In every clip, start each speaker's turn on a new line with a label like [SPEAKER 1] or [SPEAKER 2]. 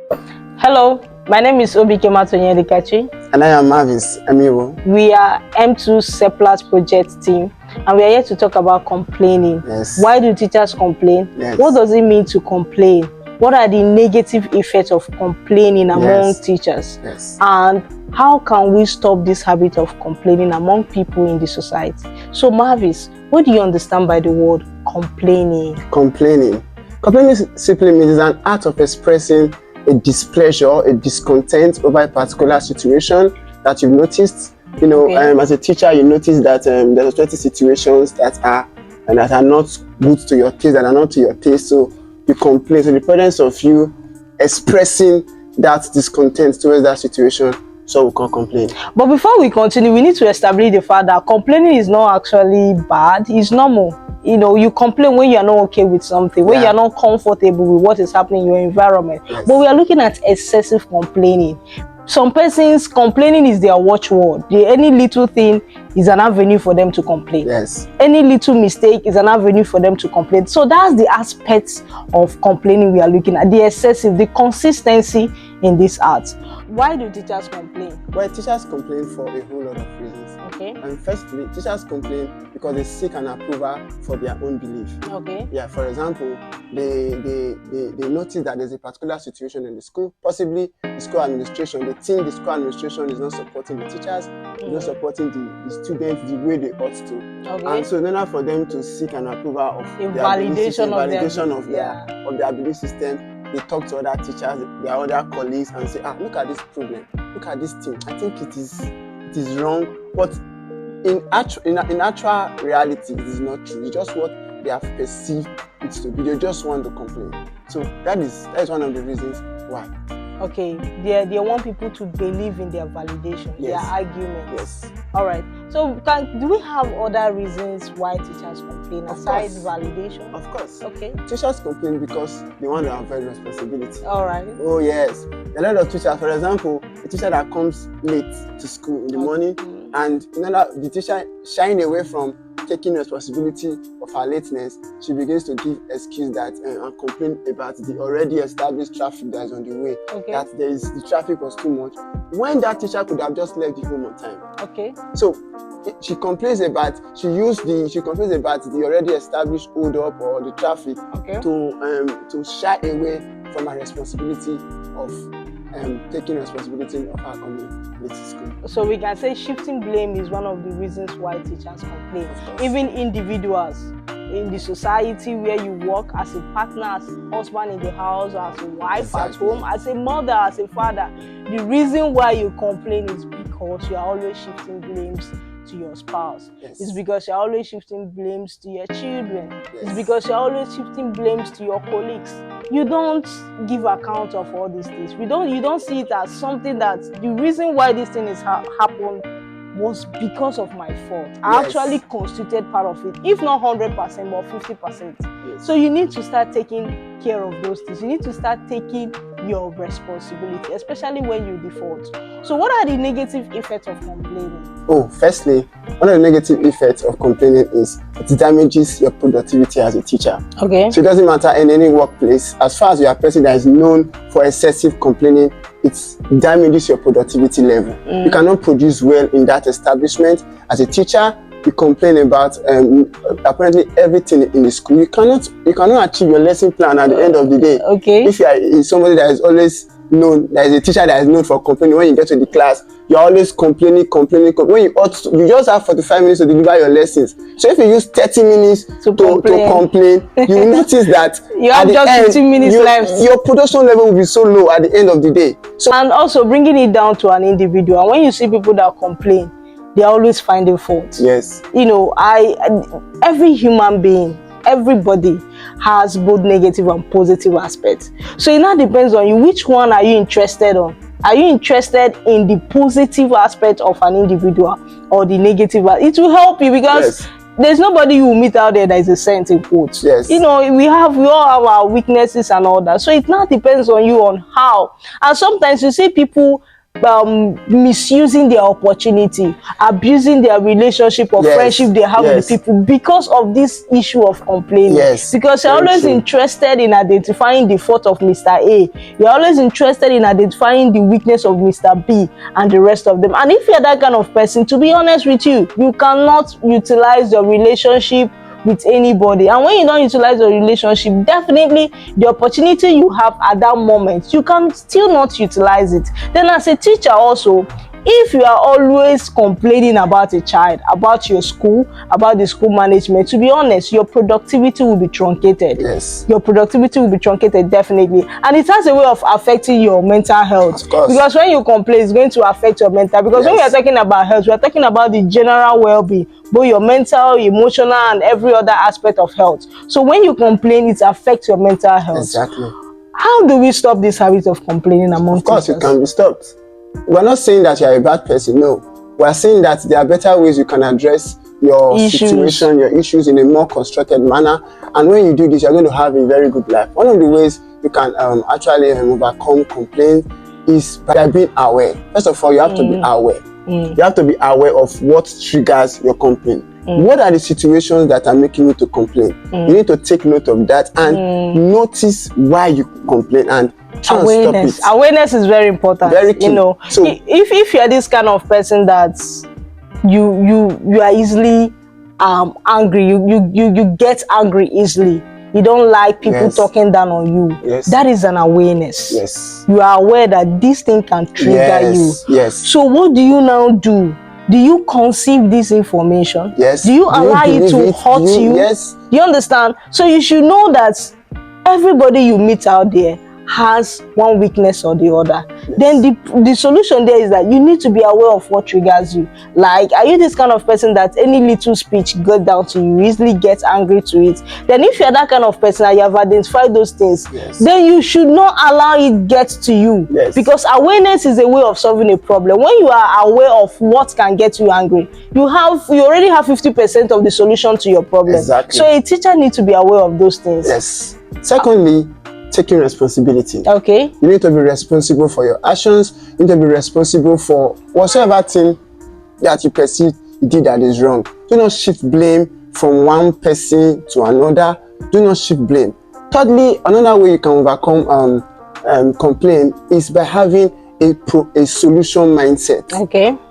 [SPEAKER 1] Hello, my name is Obike Matonye.
[SPEAKER 2] And I am Mavis Amiwo.
[SPEAKER 1] We are M2 Seplat project team, and we are here to talk about complaining.
[SPEAKER 2] Yes.
[SPEAKER 1] Why do teachers complain?
[SPEAKER 2] Yes.
[SPEAKER 1] What does it mean to complain? What are the negative effects of complaining among teachers?
[SPEAKER 2] Yes.
[SPEAKER 1] And how can we stop this habit of complaining among people in the society? So Mavis, what do you understand by the word complaining?
[SPEAKER 2] Complaining simply means an act of expressing a displeasure, a discontent over a particular situation that you've noticed. You know, as a teacher, you notice that there are certain situations that are not good to your taste, that are not to your taste. So you complain. So the presence of you expressing that discontent towards that situation, so we can complain.
[SPEAKER 1] But before we continue, we need to establish the fact that complaining is not actually bad. It's normal. You know, you complain when you are not okay with something, when you are not comfortable with what is happening in your environment.
[SPEAKER 2] Yes.
[SPEAKER 1] But we are looking at excessive complaining. Some persons, complaining is their watchword. Any little thing is an avenue for them to complain.
[SPEAKER 2] Yes.
[SPEAKER 1] Any little mistake is an avenue for them to complain. So that's the aspects of complaining we are looking at. The excessive, the consistency in this art. Why do teachers complain?
[SPEAKER 2] Well, teachers complain for a whole lot of reasons.
[SPEAKER 1] Okay.
[SPEAKER 2] And firstly, teachers complain because they seek an approval for their own belief.
[SPEAKER 1] Okay.
[SPEAKER 2] Yeah, for example, they notice that there's a particular situation in the school, possibly the school administration. They think the school administration is not supporting the teachers, is not supporting the students the way they ought to.
[SPEAKER 1] Okay.
[SPEAKER 2] And so in order for them to seek an approval of their
[SPEAKER 1] validation
[SPEAKER 2] of their belief system, they talk to other teachers, their other colleagues, and say, look at this problem, look at this thing. I think it is wrong, but in actual reality, it is not true. It's just what they have perceived it to be. They just want to complain. So that is one of the reasons why.
[SPEAKER 1] Okay, they want people to believe in their validation, their arguments.
[SPEAKER 2] Yes.
[SPEAKER 1] All right. So do we have other reasons why teachers complain aside validation?
[SPEAKER 2] Of course.
[SPEAKER 1] Okay.
[SPEAKER 2] Teachers complain because they want to avoid responsibility.
[SPEAKER 1] All right.
[SPEAKER 2] Oh yes. A lot of teachers, for example, a teacher that comes late to school in the morning, and the teacher shying away from taking responsibility of her lateness, she begins to give excuse that and complain about the already established traffic that is on the way.
[SPEAKER 1] Okay.
[SPEAKER 2] That the traffic was too much. When that teacher could have just left the home on time.
[SPEAKER 1] Okay.
[SPEAKER 2] So she complains about the already established hold up or the traffic to shy away from her responsibility of taking responsibility of her coming late to school. So
[SPEAKER 1] we can say shifting blame is one of the reasons why teachers complain. Even individuals in the society where you work as a partner, as a husband in the house, as a wife at home, as a mother, as a father, the reason why you complain is because you are always shifting blames to your spouse.
[SPEAKER 2] Yes.
[SPEAKER 1] It's because you're always shifting blames to your children.
[SPEAKER 2] Yes.
[SPEAKER 1] It's because you're always shifting blames to your colleagues. You don't give account of all these things. You don't see it as something that the reason why this thing is happened was because of my fault. I actually constituted part of it, if not 100%, but 50%.
[SPEAKER 2] Yes.
[SPEAKER 1] So you need to start taking care of those things. You need to start taking your responsibility, especially when you default. So what are the negative effects of complaining?
[SPEAKER 2] Oh, firstly, one of the negative effects of complaining is it damages your productivity as a teacher.
[SPEAKER 1] Okay.
[SPEAKER 2] So it doesn't matter in any workplace, as far as you are a person that is known for excessive complaining, it damages your productivity level. You cannot produce well in that establishment. As a teacher, you complain about apparently everything in the school. You cannot achieve your lesson plan at the end of the day.
[SPEAKER 1] Okay.
[SPEAKER 2] If you are somebody that is always known, that is a teacher that is known for complaining, when you get to the class, you're always complaining. When you just have 45 minutes to deliver your lessons. So if you use 30 minutes to complain, you will notice that
[SPEAKER 1] you have just 15 minutes left.
[SPEAKER 2] Your production level will be so low at the end of the day. So, and
[SPEAKER 1] also bringing it down to an individual. When you see people that complain, they're always finding fault.
[SPEAKER 2] Yes.
[SPEAKER 1] You know, every human being, everybody has both negative and positive aspects. So it now depends on you. Which one are you interested on? Are you interested in the positive aspect of an individual or the negative? It will help you because there's nobody you will meet out there that is a saint in quotes.
[SPEAKER 2] Yes.
[SPEAKER 1] You know, we all have our weaknesses and all that. So it now depends on you on how. And sometimes you see people misusing their opportunity, abusing their relationship or friendship they have with the people because of this issue of complaining. Because you're always interested in identifying the fault of Mr. A. You're always interested in identifying the weakness of Mr. B and the rest of them. And if you're that kind of person, to be honest with you, you cannot utilize your relationship with anybody. And when you don't utilize your relationship, definitely the opportunity you have at that moment, you can still not utilize it. Then as a teacher also, if you are always complaining about a child, about your school, about the school management, to be honest, your productivity will be truncated. Your productivity will be truncated, definitely. And it has a way of affecting your mental health. Because when you complain, it's going to affect your mental. Because when we are talking about health, we are talking about the general well-being, both your mental, emotional, and every other aspect of health. So when you complain, it affects your mental health. How do we stop this habit of complaining among teachers?
[SPEAKER 2] Of course, it can be stopped. We're not saying that you're a bad person, no. We're saying that there are better ways you can address your situation, your issues in a more constructed manner. And when you do this, you're going to have a very good life. One of the ways you can actually overcome complaints is by being aware. First of all, you have to be aware. You have to be aware of what triggers your complaint. What are the situations that are making you to complain? You need to take note of that and notice why you complain and try and stop it.
[SPEAKER 1] Awareness is very important.
[SPEAKER 2] Very key.
[SPEAKER 1] You know, so if you're this kind of person that you are easily angry, you get angry easily. You don't like people talking down on you. That is an awareness. You are aware that this thing can trigger you. So what do you now do? Do you conceive this information? Do you allow it to hurt you? Do you understand? So you should know that everybody you meet out there has one weakness or the other. Then the solution there is that you need to be aware of what triggers you. Like, are you this kind of person that any little speech goes down to you, easily gets angry to it? Then if you're that kind of person and you have identified those things, then you should not allow it get to you. Because awareness is a way of solving a problem. When you are aware of what can get you angry, you already have 50% of the solution to your problem. So a teacher needs to be aware of those things.
[SPEAKER 2] Secondly, taking responsibility. You need to be responsible for your actions. You need to be responsible for whatsoever thing that you perceive you did that is wrong. Do not shift blame from one person to another. Do not shift blame. Thirdly, another way you can overcome complaint is by having a solution mindset.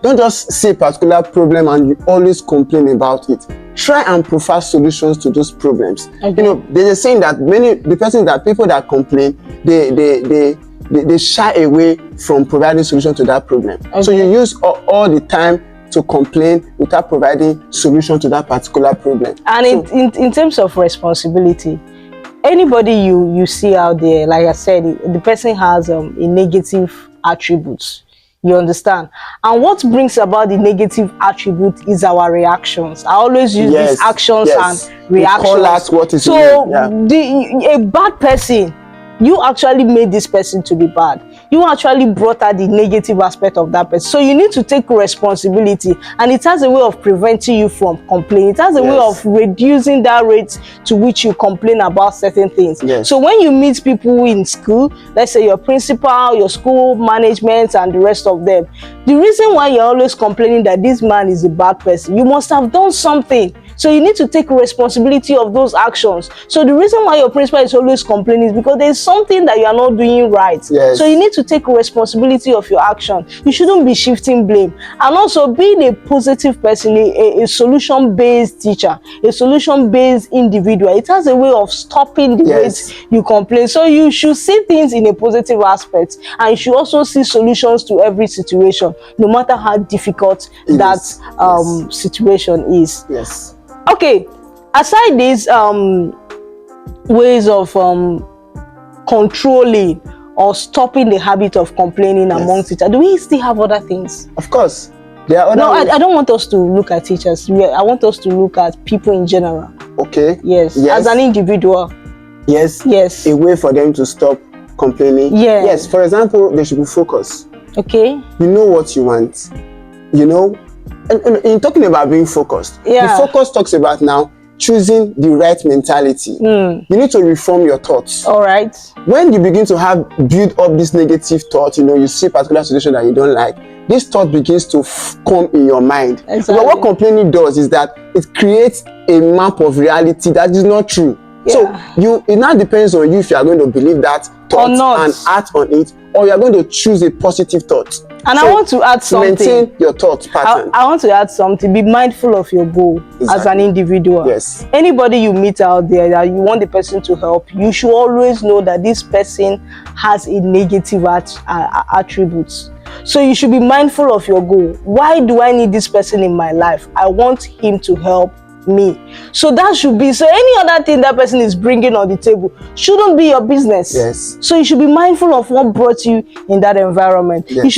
[SPEAKER 2] Don't just see a particular problem and you always complain about it. Try and provide solutions to those problems. You know, there's a saying that people that complain, they shy away from providing solution to that problem. So you use all the time to complain without providing solution to that particular problem.
[SPEAKER 1] And in terms of responsibility, anybody you see out there, like I said, the person has a negative attributes. You understand? And what brings about the negative attribute is our reactions. I always use these actions and reactions.
[SPEAKER 2] Call that what is
[SPEAKER 1] a bad person, you actually made this person to be bad. You actually brought out the negative aspect of that person. So you need to take responsibility, and it has a way of preventing you from complaining. It has a way of reducing that rate to which you complain about certain things. So when you meet people in school, let's say your principal, your school management, and the rest of them, the reason why you're always complaining that this man is a bad person, you must have done something. So you need to take responsibility of those actions. So the reason why your principal is always complaining is because there's something that you are not doing right. So you need to take responsibility of your action. You shouldn't be shifting blame. And also being a positive person, a solution-based teacher, a solution-based individual, it has a way of stopping the way you complain. So you should see things in a positive aspect, and you should also see solutions to every situation, no matter how difficult that situation is. Okay, aside these ways of controlling or stopping the habit of complaining among teachers, do we still have other things?
[SPEAKER 2] Of course. There are other ways.
[SPEAKER 1] I don't want us to look at teachers. I want us to look at people in general. As an individual.
[SPEAKER 2] A way for them to stop complaining. For example, they should be focused. You know what you want. You know, and in talking about being focused, the focus talks about now choosing the right mentality. You need to reform your thoughts.
[SPEAKER 1] All right.
[SPEAKER 2] When you begin to build up this negative thought, you see a particular situation that you don't like, this thought begins to come in your mind.
[SPEAKER 1] Exactly.
[SPEAKER 2] But what complaining does is that it creates a map of reality that is not true.
[SPEAKER 1] Yeah.
[SPEAKER 2] So it now depends on you if you are going to believe that thought and act on it, or you are going to choose a positive thought.
[SPEAKER 1] And I want to add something.
[SPEAKER 2] Maintain your thought pattern.
[SPEAKER 1] I want to add something. Be mindful of your goal as an individual.
[SPEAKER 2] Yes.
[SPEAKER 1] Anybody you meet out there that you want the person to help, you should always know that this person has a negative attributes. So you should be mindful of your goal. Why do I need this person in my life? I want him to help me. So that should be, so any other thing that person is bringing on the table shouldn't be your business.
[SPEAKER 2] Yes.
[SPEAKER 1] So you should be mindful of what brought you in that environment.
[SPEAKER 2] Yes.
[SPEAKER 1] You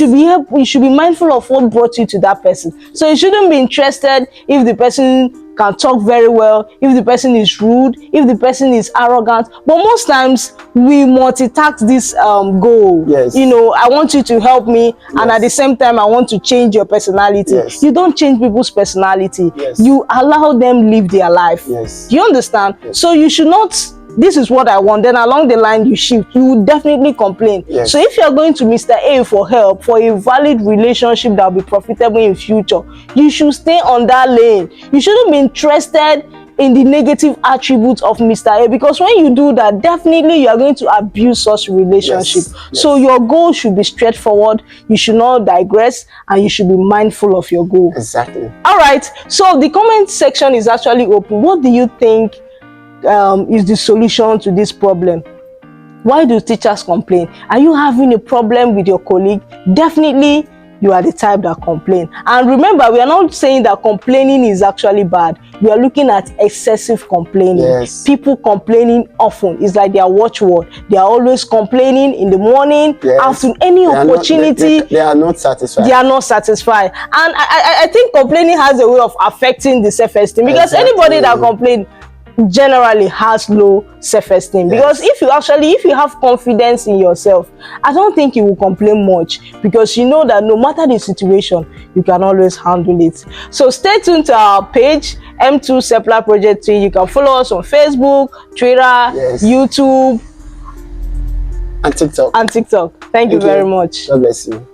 [SPEAKER 1] should be mindful of what brought you to that person. So you shouldn't be interested if the person can talk very well, if the person is rude, if the person is arrogant. But most times we multitask this goal.
[SPEAKER 2] Yes.
[SPEAKER 1] I want you to help me, and
[SPEAKER 2] Yes.
[SPEAKER 1] at the same time I want to change your personality.
[SPEAKER 2] Yes.
[SPEAKER 1] You don't change people's personality.
[SPEAKER 2] Yes.
[SPEAKER 1] You allow them live their life.
[SPEAKER 2] Yes.
[SPEAKER 1] Do you understand?
[SPEAKER 2] Yes.
[SPEAKER 1] So you should not, this is what I want, then along the line you shift, you will definitely complain.
[SPEAKER 2] Yes.
[SPEAKER 1] So if you're going to Mr. A for help, for a valid relationship that will be profitable in future, you should stay on that lane. You shouldn't be interested in the negative attributes of Mr. A, because when you do that, definitely you are going to abuse such relationship.
[SPEAKER 2] Yes. Yes.
[SPEAKER 1] So your goal should be straightforward, you should not digress, and you should be mindful of your goal.
[SPEAKER 2] Exactly.
[SPEAKER 1] All right, so the comment section is actually open. What do you think is the solution to this problem? Why do teachers complain? Are you having a problem with your colleague? Definitely you are the type that complain. And remember, we are not saying that complaining is actually bad. We are looking at excessive complaining.
[SPEAKER 2] Yes.
[SPEAKER 1] People complaining often. It's like their watchword. They are always complaining in the morning,
[SPEAKER 2] Yes.
[SPEAKER 1] afternoon, any opportunity.
[SPEAKER 2] They are not satisfied.
[SPEAKER 1] They are not satisfied. And I think complaining has a way of affecting the self-esteem, because
[SPEAKER 2] Exactly.
[SPEAKER 1] anybody that complains generally has low self-esteem.
[SPEAKER 2] Yes.
[SPEAKER 1] Because if you have confidence in yourself, I don't think you will complain much, because you know that no matter the situation, you can always handle it. So stay tuned to our page, M2 Seplar Project 3. You can follow us on Facebook, Twitter,
[SPEAKER 2] Yes.
[SPEAKER 1] YouTube,
[SPEAKER 2] and TikTok.
[SPEAKER 1] and TikTok. Thank you very much.
[SPEAKER 2] God bless you.